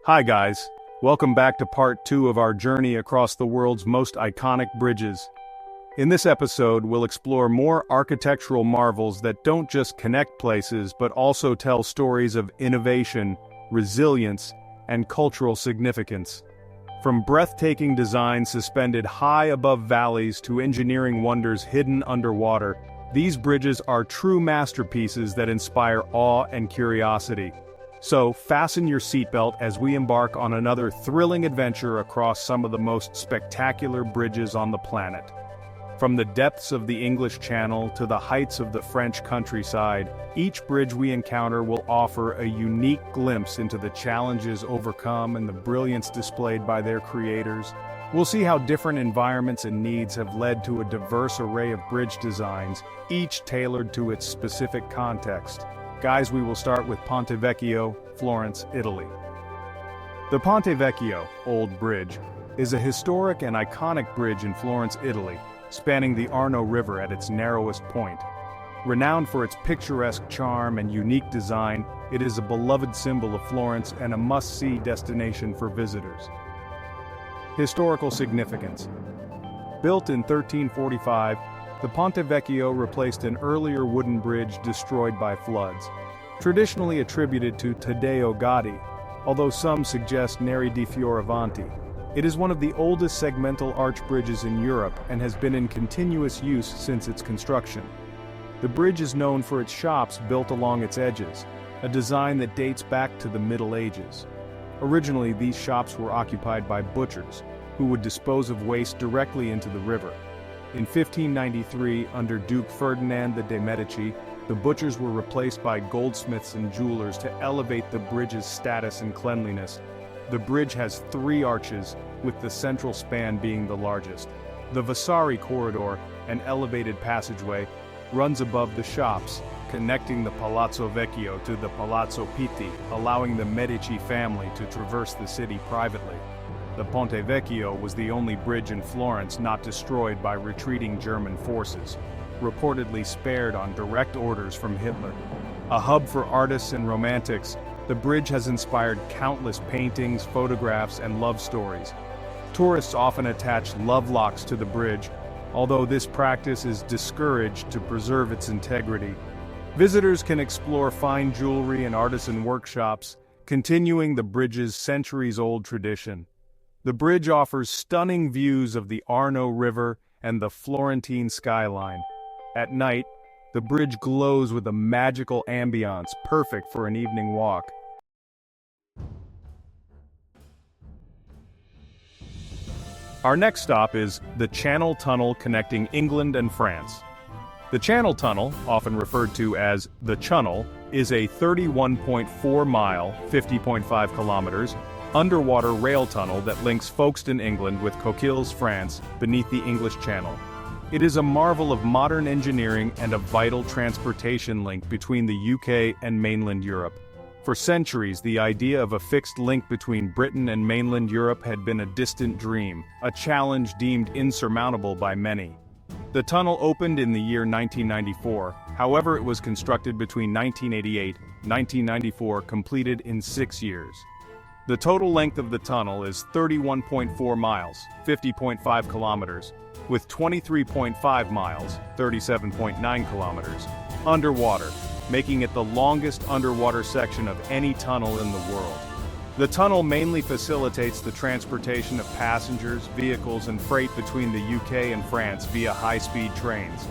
Hi guys, welcome back to part 2 of our journey across the world's most iconic bridges. In this episode, we'll explore more architectural marvels that don't just connect places but also tell stories of innovation, resilience, and cultural significance. From breathtaking designs suspended high above valleys to engineering wonders hidden underwater, these bridges are true masterpieces that inspire awe and curiosity. So, fasten your seatbelt as we embark on another thrilling adventure across some of the most spectacular bridges on the planet. From the depths of the English Channel to the heights of the French countryside, each bridge we encounter will offer a unique glimpse into the challenges overcome and the brilliance displayed by their creators. We'll see how different environments and needs have led to a diverse array of bridge designs, each tailored to its specific context. Guys, we will start with Ponte Vecchio, Florence, Italy. The Ponte Vecchio, Old Bridge, is a historic and iconic bridge in Florence, Italy, spanning the Arno River at its narrowest point. Renowned for its picturesque charm and unique design, it is a beloved symbol of Florence and a must-see destination for visitors. Historical significance. Built in 1345, the Ponte Vecchio replaced an earlier wooden bridge destroyed by floods, traditionally attributed to Taddeo Gaddi, although some suggest Neri di Fioravanti. It is one of the oldest segmental arch bridges in Europe and has been in continuous use since its construction. The bridge is known for its shops built along its edges, a design that dates back to the Middle Ages. Originally, these shops were occupied by butchers, who would dispose of waste directly into the river. In 1593, under Duke Ferdinand de' Medici, the butchers were replaced by goldsmiths and jewelers to elevate the bridge's status and cleanliness. The bridge has 3 arches, with the central span being the largest. The Vasari corridor, an elevated passageway, runs above the shops, connecting the Palazzo Vecchio to the Palazzo Pitti, allowing the Medici family to traverse the city privately. The Ponte Vecchio was the only bridge in Florence not destroyed by retreating German forces, reportedly spared on direct orders from Hitler. A hub for artists and romantics, the bridge has inspired countless paintings, photographs, and love stories. Tourists often attach love locks to the bridge, although this practice is discouraged to preserve its integrity. Visitors can explore fine jewelry and artisan workshops, continuing the bridge's centuries-old tradition. The bridge offers stunning views of the Arno River and the Florentine skyline. At night, the bridge glows with a magical ambiance perfect for an evening walk. Our next stop is the Channel Tunnel connecting England and France. The Channel Tunnel, often referred to as the Chunnel, is a 31.4-mile (50.5 kilometers) underwater rail tunnel that links Folkestone, England with Coquilles, France, beneath the English Channel. It is a marvel of modern engineering and a vital transportation link between the UK and mainland Europe. For centuries, the idea of a fixed link between Britain and mainland Europe had been a distant dream, a challenge deemed insurmountable by many. The tunnel opened in the year 1994, however it was constructed between 1988 and 1994, completed in 6 years. The total length of the tunnel is 31.4 miles, 50.5 kilometers, with 23.5 miles, 37.9 kilometers, underwater, making it the longest underwater section of any tunnel in the world. The tunnel mainly facilitates the transportation of passengers, vehicles, and freight between the UK and France via high-speed trains.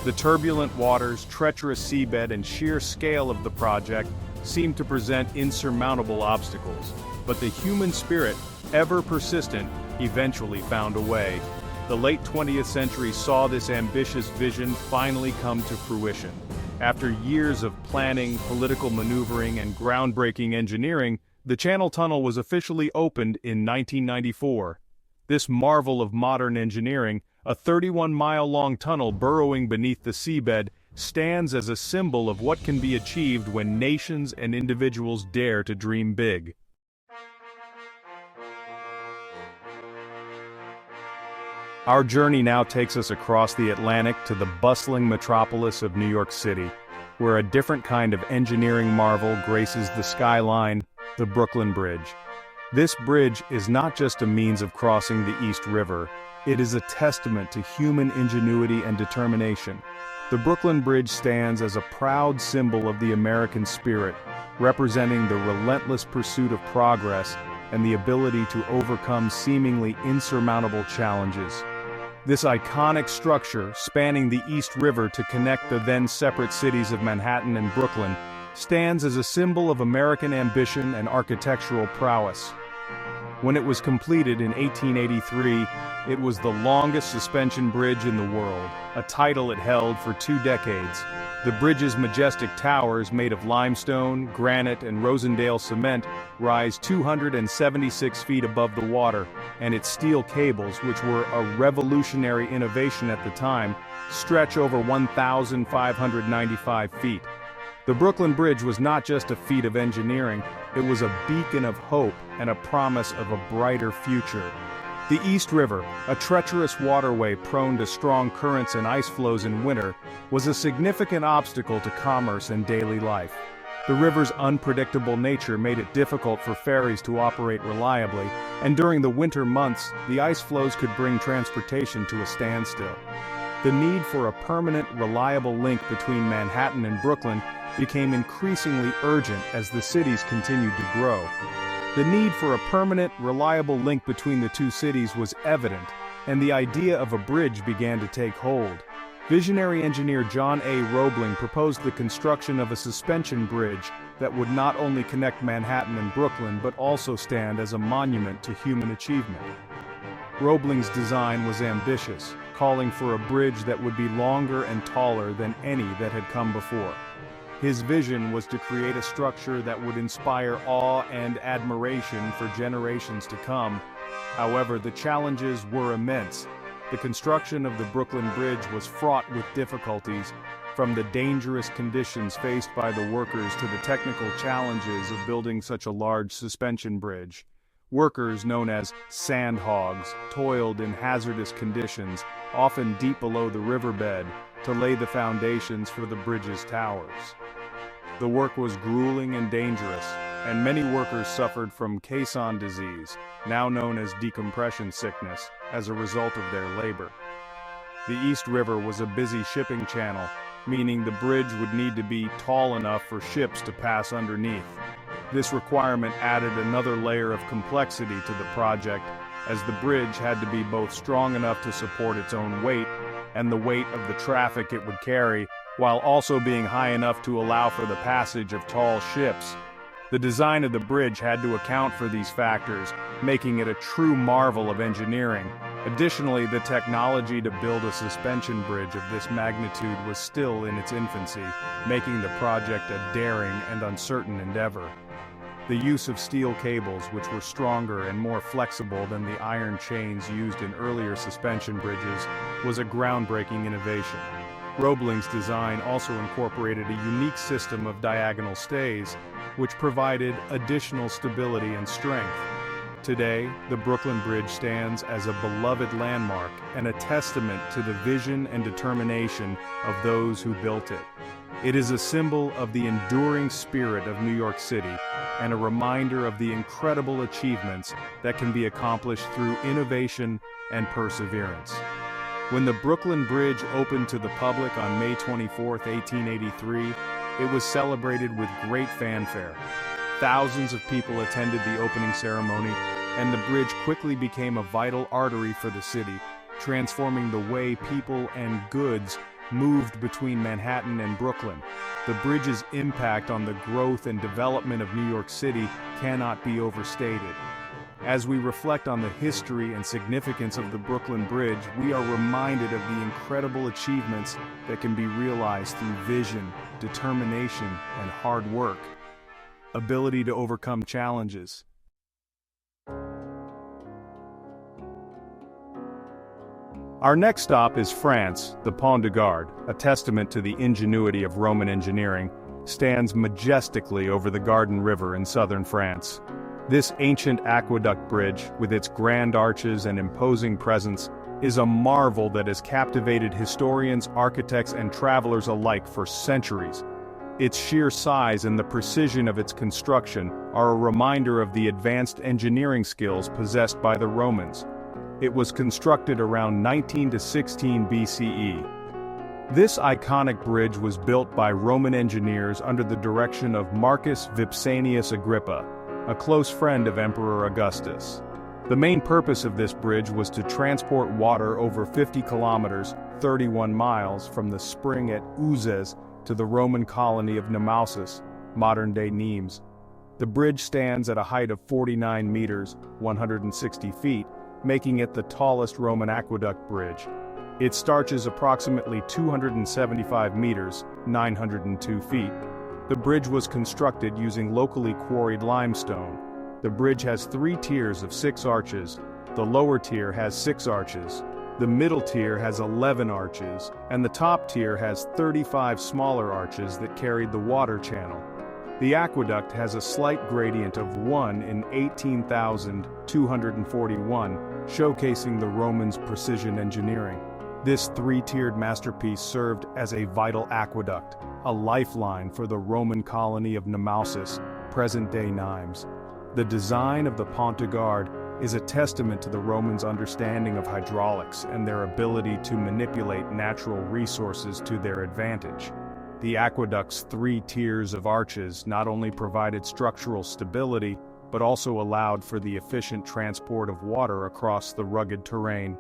The turbulent waters, treacherous seabed, and sheer scale of the project seem to present insurmountable obstacles, but the human spirit, ever persistent, eventually found a way. The late 20th century saw this ambitious vision finally come to fruition. After years of planning, political maneuvering, and groundbreaking engineering, the Channel Tunnel was officially opened in 1994. This marvel of modern engineering, a 31-mile-long tunnel burrowing beneath the seabed, stands as a symbol of what can be achieved when nations and individuals dare to dream big. Our journey now takes us across the Atlantic to the bustling metropolis of New York City, where a different kind of engineering marvel graces the skyline, the Brooklyn Bridge. This bridge is not just a means of crossing the East River, it is a testament to human ingenuity and determination. The Brooklyn Bridge stands as a proud symbol of the American spirit, representing the relentless pursuit of progress and the ability to overcome seemingly insurmountable challenges. This iconic structure, spanning the East River to connect the then separate cities of Manhattan and Brooklyn, stands as a symbol of American ambition and architectural prowess. When it was completed in 1883, it was the longest suspension bridge in the world, a title it held for 2 decades. The bridge's majestic towers, made of limestone, granite, and Rosendale cement, rise 276 feet above the water, and its steel cables, which were a revolutionary innovation at the time, stretch over 1,595 feet. The Brooklyn Bridge was not just a feat of engineering, it was a beacon of hope and a promise of a brighter future. The East River, a treacherous waterway prone to strong currents and ice flows in winter, was a significant obstacle to commerce and daily life. The river's unpredictable nature made it difficult for ferries to operate reliably, and during the winter months, the ice flows could bring transportation to a standstill. The need for a permanent, reliable link between Manhattan and Brooklyn became increasingly urgent as the cities continued to grow. The need for a permanent, reliable link between the two cities was evident, and the idea of a bridge began to take hold. Visionary engineer John A. Roebling proposed the construction of a suspension bridge that would not only connect Manhattan and Brooklyn but also stand as a monument to human achievement. Roebling's design was ambitious, calling for a bridge that would be longer and taller than any that had come before. His vision was to create a structure that would inspire awe and admiration for generations to come. However, the challenges were immense. The construction of the Brooklyn Bridge was fraught with difficulties, from the dangerous conditions faced by the workers to the technical challenges of building such a large suspension bridge. Workers, known as sand hogs, toiled in hazardous conditions, often deep below the riverbed, to lay the foundations for the bridge's towers. The work was grueling and dangerous, and many workers suffered from caisson disease, now known as decompression sickness, as a result of their labor. The East River was a busy shipping channel, meaning the bridge would need to be tall enough for ships to pass underneath. This requirement added another layer of complexity to the project, as the bridge had to be both strong enough to support its own weight and the weight of the traffic it would carry, while also being high enough to allow for the passage of tall ships. The design of the bridge had to account for these factors, making it a true marvel of engineering. Additionally, the technology to build a suspension bridge of this magnitude was still in its infancy, making the project a daring and uncertain endeavor. The use of steel cables, which were stronger and more flexible than the iron chains used in earlier suspension bridges, was a groundbreaking innovation. Roebling's design also incorporated a unique system of diagonal stays, which provided additional stability and strength. Today, the Brooklyn Bridge stands as a beloved landmark and a testament to the vision and determination of those who built it. It is a symbol of the enduring spirit of New York City and a reminder of the incredible achievements that can be accomplished through innovation and perseverance. When the Brooklyn Bridge opened to the public on May 24, 1883, it was celebrated with great fanfare. Thousands of people attended the opening ceremony, and the bridge quickly became a vital artery for the city, transforming the way people and goods moved between Manhattan and Brooklyn. The bridge's impact on the growth and development of New York City cannot be overstated. As we reflect on the history and significance of the Brooklyn Bridge, we are reminded of the incredible achievements that can be realized through vision, determination, and hard work. Ability to overcome challenges. Our next stop is France. The Pont de Garde, a testament to the ingenuity of Roman engineering, stands majestically over the Garden River in southern France. This ancient aqueduct bridge, with its grand arches and imposing presence, is a marvel that has captivated historians, architects, and travelers alike for centuries. Its sheer size and the precision of its construction are a reminder of the advanced engineering skills possessed by the Romans. It was constructed around 19 to 16 BCE. This iconic bridge was built by Roman engineers under the direction of Marcus Vipsanius Agrippa, a close friend of Emperor Augustus. The main purpose of this bridge was to transport water over 50 kilometers, 31 miles, from the spring at Uzes to the Roman colony of Nemausus, modern-day Nimes. The bridge stands at a height of 49 meters, 160 feet, making it the tallest Roman aqueduct bridge. It starches approximately 275 meters, 902 feet. The bridge was constructed using locally quarried limestone. The bridge has 3 tiers of 6 arches. The lower tier has 6 arches. The middle tier has 11 arches, and the top tier has 35 smaller arches that carried the water channel. The aqueduct has a slight gradient of 1 in 18,241, showcasing the Romans' precision engineering. This 3-tiered masterpiece served as a vital aqueduct, a lifeline for the Roman colony of Nemausus, present-day Nimes. The design of the Pont de Garde is a testament to the Romans' understanding of hydraulics and their ability to manipulate natural resources to their advantage. The aqueduct's 3 tiers of arches not only provided structural stability, but also allowed for the efficient transport of water across the rugged terrain.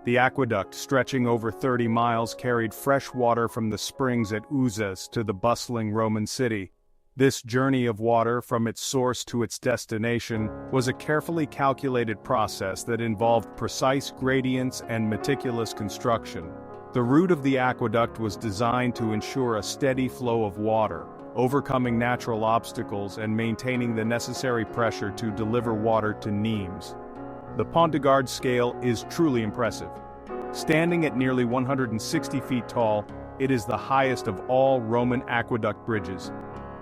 The aqueduct, stretching over 30 miles, carried fresh water from the springs at Uzes to the bustling Roman city. This journey of water from its source to its destination was a carefully calculated process that involved precise gradients and meticulous construction. The route of the aqueduct was designed to ensure a steady flow of water, overcoming natural obstacles and maintaining the necessary pressure to deliver water to Nimes. The Pont de Garde scale is truly impressive. Standing at nearly 160 feet tall, it is the highest of all Roman aqueduct bridges.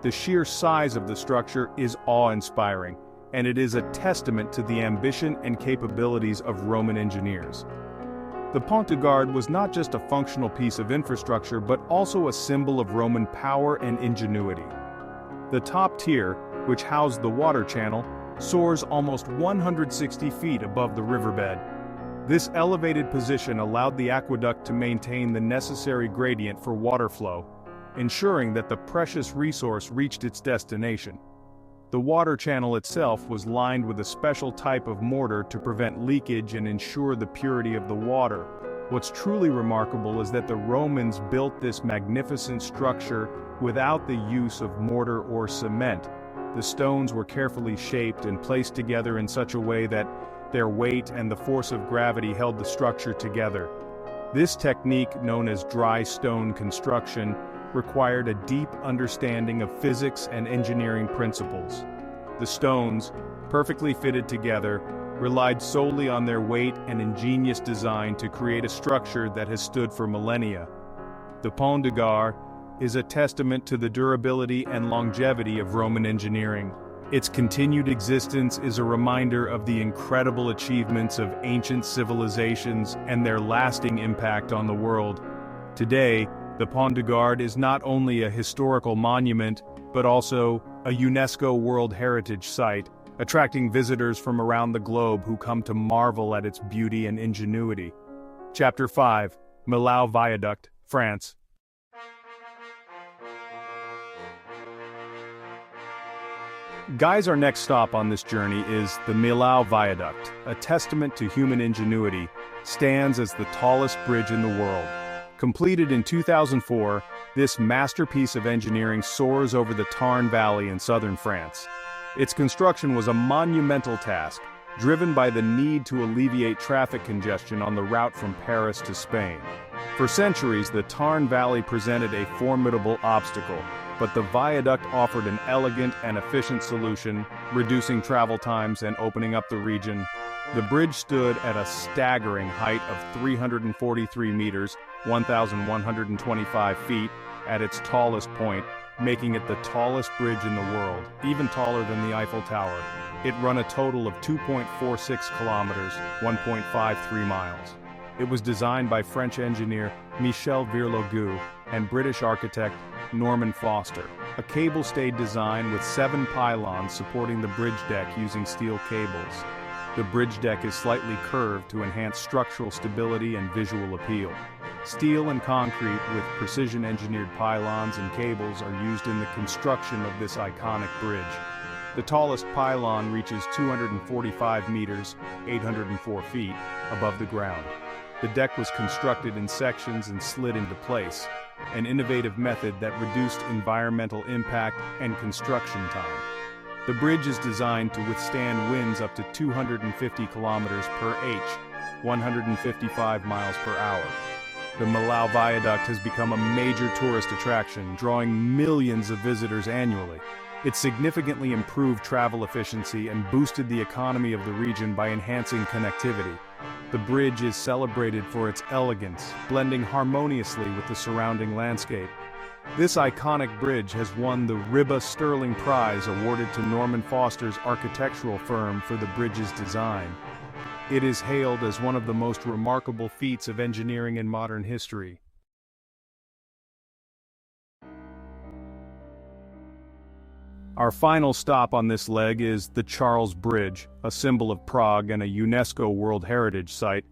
The sheer size of the structure is awe-inspiring, and it is a testament to the ambition and capabilities of Roman engineers. The Pont de Garde was not just a functional piece of infrastructure but also a symbol of Roman power and ingenuity. The top tier, which housed the water channel, soars almost 160 feet above the riverbed. This elevated position allowed the aqueduct to maintain the necessary gradient for water flow, ensuring that the precious resource reached its destination. The water channel itself was lined with a special type of mortar to prevent leakage and ensure the purity of the water. What's truly remarkable is that the Romans built this magnificent structure without the use of mortar or cement. The stones were carefully shaped and placed together in such a way that their weight and the force of gravity held the structure together. This technique, known as dry stone construction, required a deep understanding of physics and engineering principles. The stones, perfectly fitted together, relied solely on their weight and ingenious design to create a structure that has stood for millennia. The Pont de Garde is a testament to the durability and longevity of Roman engineering. Its continued existence is a reminder of the incredible achievements of ancient civilizations and their lasting impact on the world. Today, the Pont de Garde is not only a historical monument, but also a UNESCO World Heritage Site, attracting visitors from around the globe who come to marvel at its beauty and ingenuity. Chapter 5, Millau Viaduct, France. Guys, our next stop on this journey is the Millau Viaduct, a testament to human ingenuity, stands as the tallest bridge in the world. Completed in 2004, this masterpiece of engineering soars over the Tarn Valley in southern France. Its construction was a monumental task, driven by the need to alleviate traffic congestion on the route from Paris to Spain. For centuries, the Tarn Valley presented a formidable obstacle, but the viaduct offered an elegant and efficient solution, reducing travel times and opening up the region. The bridge stood at a staggering height of 343 meters, 1,125 feet, at its tallest point, making it the tallest bridge in the world, even taller than the Eiffel Tower. It ran a total of 2.46 kilometers, 1.53 miles. It was designed by French engineer Michel Virlogu and British architect Norman Foster. a cable-stayed design with 7 pylons supporting the bridge deck using steel cables. The bridge deck is slightly curved to enhance structural stability and visual appeal. Steel and concrete with precision-engineered pylons and cables are used in the construction of this iconic bridge. The tallest pylon reaches 245 meters, 804 feet, above the ground. The deck was constructed in sections and slid into place, an innovative method that reduced environmental impact and construction time. The bridge is designed to withstand winds up to 250 kilometers per h, 155 miles per hour. The Millau Viaduct has become a major tourist attraction, drawing millions of visitors annually. It significantly improved travel efficiency and boosted the economy of the region by enhancing connectivity. The bridge is celebrated for its elegance, blending harmoniously with the surrounding landscape. This iconic bridge has won the Ribba Sterling Prize awarded to Norman Foster's architectural firm for the bridge's design. It is hailed as one of the most remarkable feats of engineering in modern history. Our final stop on this leg is the Charles Bridge, a symbol of Prague and a UNESCO World Heritage Site,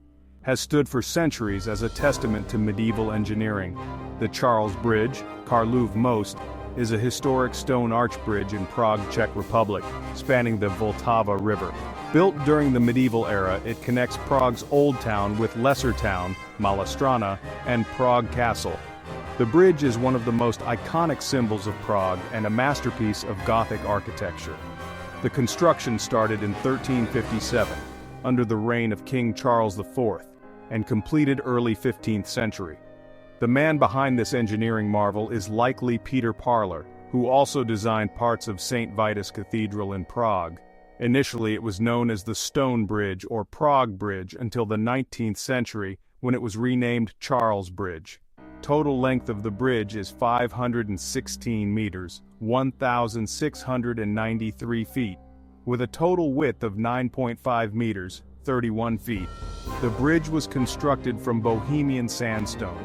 has stood for centuries as a testament to medieval engineering. The Charles Bridge, Karlův most, is a historic stone arch bridge in Prague, Czech Republic, spanning the Vltava River. Built during the medieval era, it connects Prague's Old Town with Lesser Town, Malá Strana, and Prague Castle. The bridge is one of the most iconic symbols of Prague and a masterpiece of Gothic architecture. The construction started in 1357, under the reign of King Charles IV, and completed early 15th century. The man behind this engineering marvel is likely Peter Parler, who also designed parts of St. Vitus Cathedral in Prague. Initially it was known as the Stone Bridge or Prague Bridge until the 19th century, when it was renamed Charles Bridge. Total length of the bridge is 516 meters, 1,693 feet, with a total width of 9.5 meters, 31 feet. The bridge was constructed from Bohemian sandstone.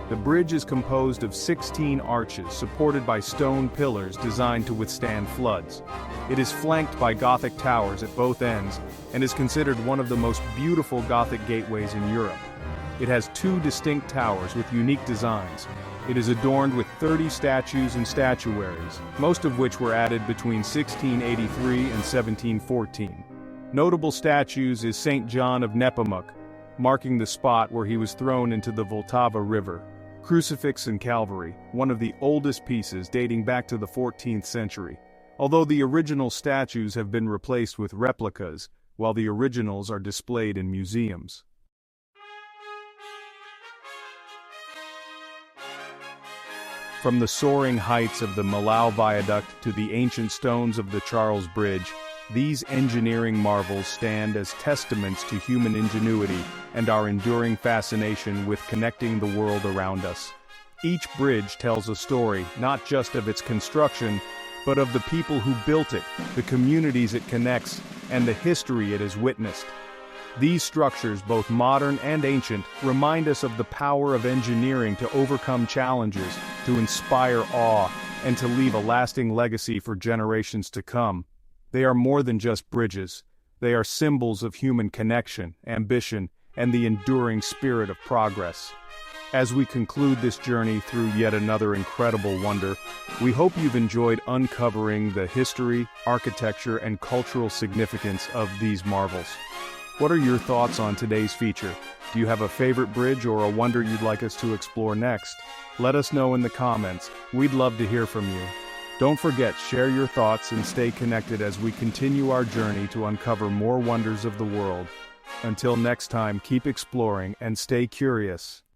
The bridge is composed of 16 arches supported by stone pillars designed to withstand floods. It is flanked by Gothic towers at both ends and is considered one of the most beautiful Gothic gateways in Europe. It has 2 distinct towers with unique designs. It is adorned with 30 statues and statuaries, most of which were added between 1683 and 1714. Notable statues is St. John of Nepomuk, marking the spot where he was thrown into the Vltava River. Crucifix and Calvary, one of the oldest pieces dating back to the 14th century, although the original statues have been replaced with replicas, while the originals are displayed in museums. From the soaring heights of the Millau Viaduct to the ancient stones of the Charles Bridge, these engineering marvels stand as testaments to human ingenuity and our enduring fascination with connecting the world around us. Each bridge tells a story, not just of its construction, but of the people who built it, the communities it connects, and the history it has witnessed. These structures, both modern and ancient, remind us of the power of engineering to overcome challenges, to inspire awe, and to leave a lasting legacy for generations to come. They are more than just bridges. They are symbols of human connection, ambition, and the enduring spirit of progress. As we conclude this journey through yet another incredible wonder, we hope you've enjoyed uncovering the history, architecture, and cultural significance of these marvels. What are your thoughts on today's feature? Do you have a favorite bridge or a wonder you'd like us to explore next? Let us know in the comments. We'd love to hear from you. Don't forget, share your thoughts and stay connected as we continue our journey to uncover more wonders of the world. Until next time, keep exploring and stay curious.